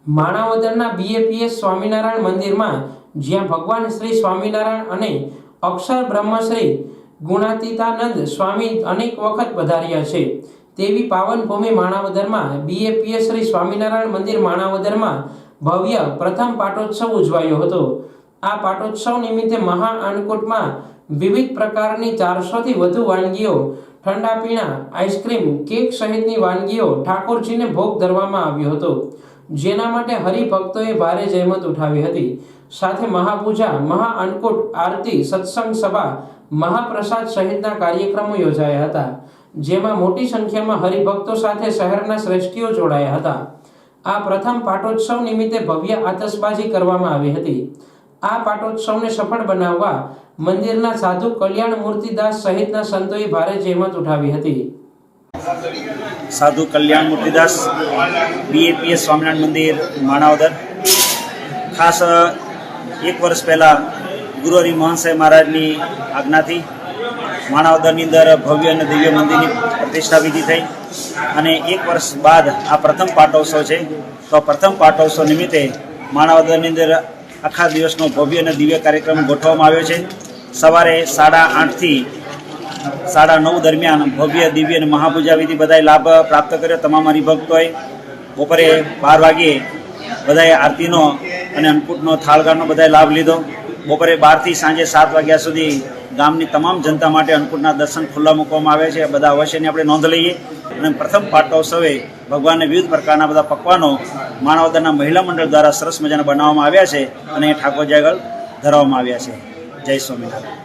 માણાવદરના BAPS Swaminarayan મંદિરમાં જ્યાં ભગવાન શ્રી સ્વામિનારાયણ અને અક્ષર બ્રહ્મશ્રી ગુણાતીતાનંદ સ્વામી અનેક વખત પધાર્યા છે તેવી પાવન ભૂમિ માણાવદરમાં બીએપીએસ શ્રી સ્વામિનારાયણ મંદિર માણાવદરમાં ભવ્ય પ્રથમ પાટોત્સવ ઉજવાયો હતો। આ પાટોત્સવ નિમિત્તે મહા અન્નકૂટમાં વિવિધ પ્રકારની 400થી વધુ વાનગીઓ, ઠંડા પીણા, આઈસ્ક્રીમ, કેક સહિતની વાનગીઓ ઠાકોરજીને ભોગ ધરવામાં આવ્યો હતો, જેના માટે હરિભક્તોએ ભારે જહેમત ઉઠાવી હતી। સાથે મહાપૂજા, મહા અન્નકૂટ, આરતી, સત્સંગ સભા, મહાપ્રસાદ સહિતના કાર્યક્રમો યોજાયા હતા, જેમાં મોટી સંખ્યામાં હરિભક્તો સાથે શહેરના શ્રેષ્ઠીઓ જોડાયા હતા। આ પ્રથમ પાટોત્સવ નિમિત્તે ભવ્ય આતશબાજી કરવામાં આવી હતી। આ પાટોત્સવને સફળ બનાવવા મંદિરના સાધુ કલ્યાણ મૂર્તિદાસ સહિતના સંતોએ ભારે જહેમત ઉઠાવી હતી। साधु कल्याण मूर्तिदास बीएपीएस स्वामिनारायण मंदिर माणावदर खास एक वर्ष पहला गुरु हरि मोहन साहेब महाराज की आज्ञा थी माणावदर अंदर भव्य और दिव्य मंदिर की प्रतिष्ठा विधि थी और एक वर्ष बाद आ प्रथम पाटोत्सव है। तो प्रथम पाटोत्सव निमित्ते माणावदर अंदर आखा दिवसनो भव्य और दिव्य कार्यक्रम गोठववामां आव्यो छे। सवारे 8:30 થી 9:30 दरमियान भव्य दिव्य और महापूजा विधि बधाए लाभ प्राप्त कर्यो तमाम हरिभक्तोए। बपोरे 12 वागे बधाए आरतीनो और अन्नकूटनो थाळगाळनो बधाए लाभ लीधो। बपोरे 12 થી सांजे 7 वाग्या सुधी गामनी तमाम जनता माटे अन्नकूटना दर्शन खुल्ला मूकवामां आवे छे। बधा अवश्यनी आपणे नोंध लईए। અને પ્રથમ પાટોત્સવે ભગવાનને વિવિધ પ્રકારના બધા પકવાનો માણાવદરના મહિલા મંડળ દ્વારા સરસ મજાના બનાવવામાં આવ્યા છે અને ઠાકોરજી આગળ ધરવામાં આવ્યા છે। જય સ્વામિનારાયણ।